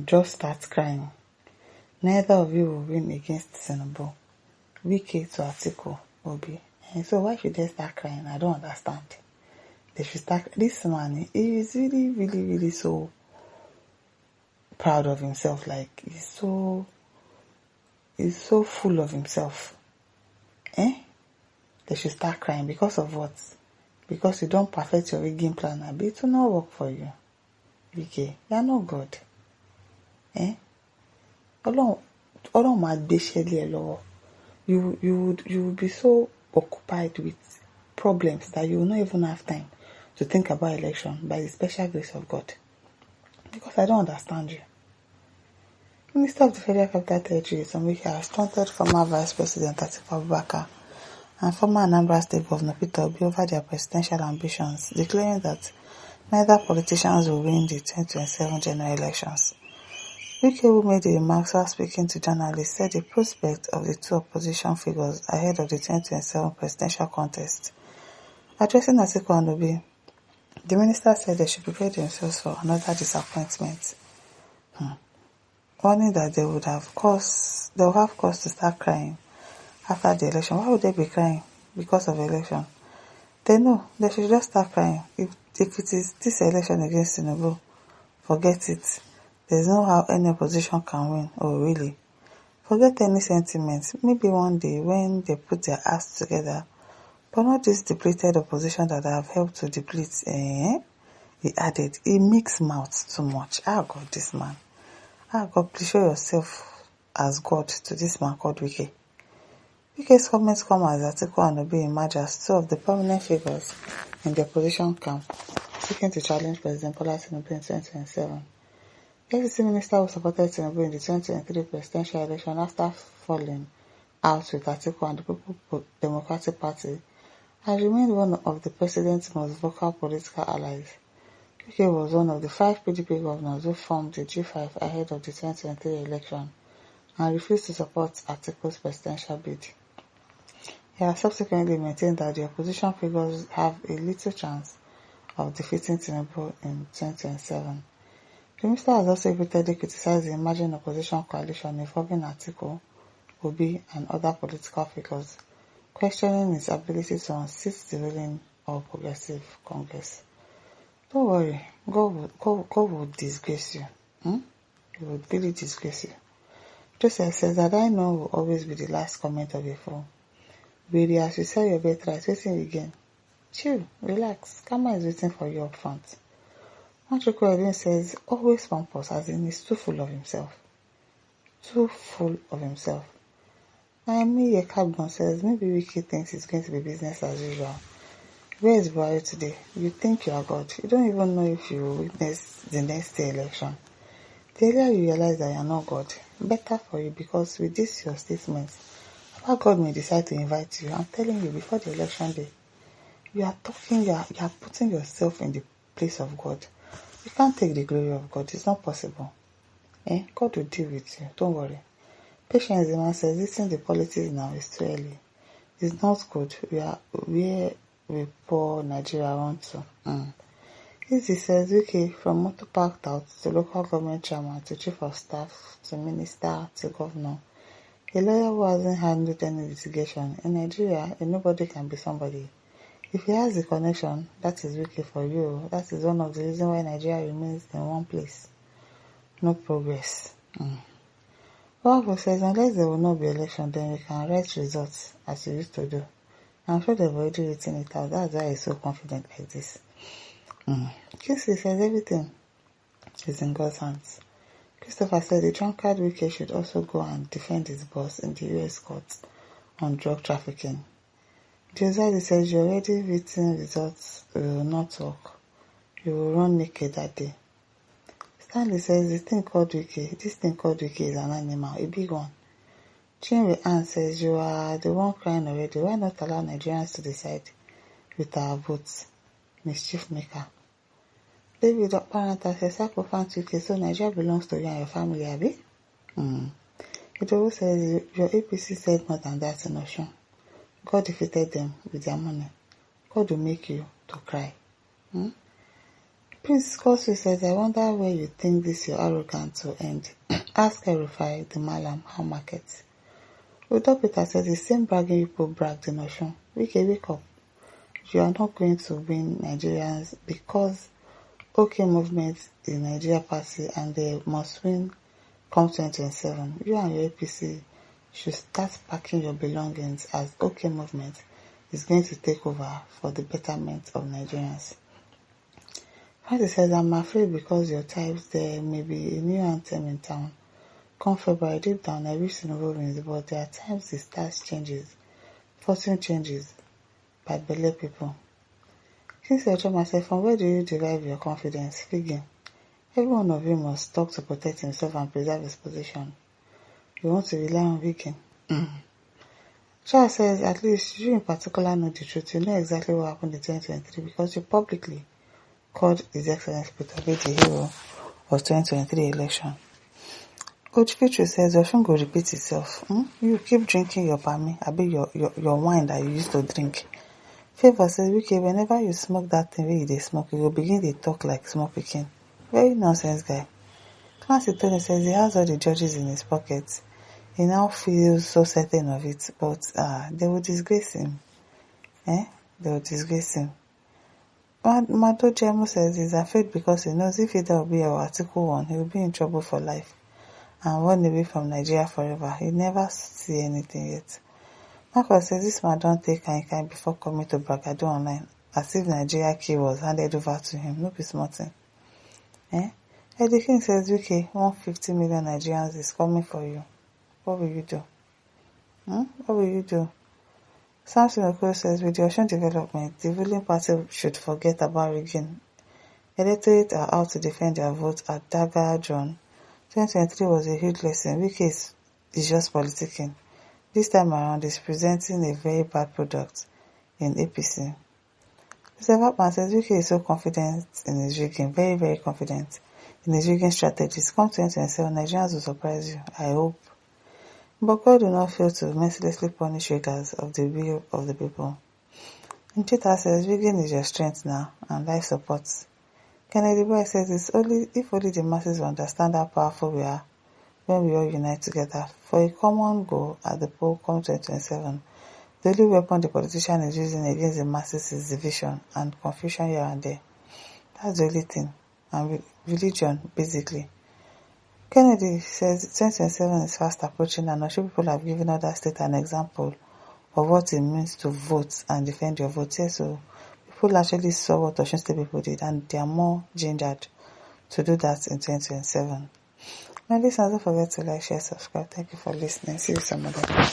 just start crying. Neither of you will win against Tinubu. Wike to Atikeu will be. And so why should they start crying? I don't understand. They should start. This man, he is really, really, really so proud of himself. Like he's so full of himself. They should start crying because of what? Because you don't perfect your rigging plan. It will not work for you. Wike, you are not God. Ọlọ́run máa gbéṣẹ́ lé ẹ lọ́wọ́. You would be so occupied with problems that you will not even have time to think about election by the special grace of God. Because I don't understand you. Minister of the Federal Capital Territory, Wike, has taunted former Vice President Atikeu Abubakar and former Anambra State Governor Peter Obi over their presidential ambitions, declaring that neither politicians will win the 2027 general elections. Wike, who made the remarks while speaking to journalists, said the prospect of the two opposition figures ahead of the 2027 presidential contest. Addressing Atikeu and Obi, the minister said they should prepare themselves for another disappointment, warning that they will have cause to start crying after the election. Why would they be crying because of the election? They know they should just start crying. If it is this election against Tinubu, forget it. There's no how any opposition can win. Oh, really? Forget any sentiments. Maybe one day when they put their acts together, but not this depleted opposition that have helped to deplete. He added, he makes mouth too much. God, this man. God, please show yourself as God to this man called Wike. Wike's comments come as Atikeu and Obi emerge as two of the prominent figures in the opposition camp seeking to challenge President Bola Tinubu in 2027. APC minister who supported Tinubu in the 2023 presidential election after falling out with Atikeu and the People's Democratic Party has remained one of the president's most vocal political allies. Wike was one of the 5 PDP governors who formed the G5 ahead of the 2023 election and refused to support Atikeu's presidential bid. He has subsequently maintained that the opposition figures have a little chance of defeating Tinubu in 2027. The minister has also repeatedly criticized the emerging opposition coalition involving Atikeu, Obi, and other political figures, questioning his ability to unseat the ruling All Progressive Congress. Don't worry, God will disgrace you. He will really disgrace you. Joseph says that I know will always be the last comment of a fool. Really, as you sell your birthright, waiting again. Chill, relax, karma is waiting for you up front. Atikeu again says, always pompous, as in he's too full of himself. Too full of himself. Naomi Yekabon says, maybe Wike thinks it's going to be business as usual. Where is Buhari today? You think you are God. You don't even know if you will witness the next election. The earlier you realize that you are not God, better for you, because with this your statements, Papa God may decide to invite you. I'm telling you, before the election day, you are putting yourself in the place of God. You can't take the glory of God. It's not possible. God will deal with you. Don't worry. Patience, the man says, listen, the politics now is too early. It's not good. We are where we pour Nigeria on to. He says, Wike, from motor parked out to local government chairman to chief of staff to minister to governor. A lawyer who hasn't handled any litigation. In Nigeria, nobody can be somebody. If he has a connection, that is Wike for you. That is one of the reasons why Nigeria remains in one place. No progress. Wike says, unless there will not be election, then we can write results as we used to do. I'm sure they've already written it out. That's why he's so confident like this. Kingsley says everything is in God's hands. Christopher said the drunkard Wike should also go and defend his boss in the US courts on drug trafficking. Josiah says you already written results will not work. You will run naked that day. Stanley says this thing called Wike is an animal, a big one. Chinwe Ann says you are the one crying already. Why not allow Nigerians to decide with our votes? Mischief maker. David Paranta says Psychophant Wike, so Nigeria belongs to you and your family, Abi? Idowu says your APC said more than that in Osun. God defeated them with their money. God will make you to cry. Prince Cosby says, I wonder where you think this your arrogance will end. Ask Erufai, the Malam, how market. Udo Peter says, the same bragging people bragged in Oshun. Wake up. You are not going to win Nigerians because OK movement is Nigeria party and they must win come 2027. You and your APC should start packing your belongings as OK movement is going to take over for the betterment of Nigerians. Francis says, I'm afraid because your types there may be a new anthem in town. Come February, deep down, I wish Tinubu wins, but there are times the stars changes, fortune changes by belle people. King Seochoma said, from where do you derive your confidence? Figure. Every one of you must talk to protect himself and preserve his position. You want to rely on Wike? Charles says, at least you in particular know the truth. You know exactly what happened in 2023 because you publicly called His Excellency Peter Obi the hero of 2023 election. Coach Petru says, Oshun go repeat itself. You keep drinking your palmy, your wine that you used to drink. Favor says, Wike, whenever you smoke that thing where you smoke, you will begin to talk like small pikin. Very nonsense guy. Clancy Tony says he has all the judges in his pocket. He now feels so certain of it, but they will disgrace him. They will disgrace him. Mado Jemu says he's afraid because he knows if either will be our Atikeu one, he will be in trouble for life and run away from Nigeria forever. He never see anything yet. Marcus says this man don't take kind before coming to Bragado online, as if Nigeria key was handed over to him. No be small thing. Eddie King says, Wike, 150 million Nigerians is coming for you. What will you do? What will you do? Samson Okoro says, with the Osun development, the ruling party should forget about rigging. Electorate are out to defend their vote at Dagger John. 2023 was a huge lesson. Wike is just politicking. This time around, he's presenting a very bad product in APC. Mr. Vapman says, Wike is so confident in his rigging, very, very confident in his rigging strategies. Come 2027, Nigerians will surprise you, I hope. But God will not fail to mercilessly punish riggers of the will of the people. And Chita says, rigging is your strength now, and life supports. Kennedy Boy says, if only the masses will understand how powerful we are when we all unite together for a common goal at the poll come 2027. The only weapon the politician is using against the masses is division and confusion here and there. That's the only thing. And religion, basically. Kennedy says 2027 is fast approaching and I'm sure people have given other states an example of what it means to vote and defend your vote. Yes, so people actually saw what Osun State people did and they are more gingered to do that in 2027. My listeners, don't forget to like, share, subscribe. Thank you for listening. See you some other time.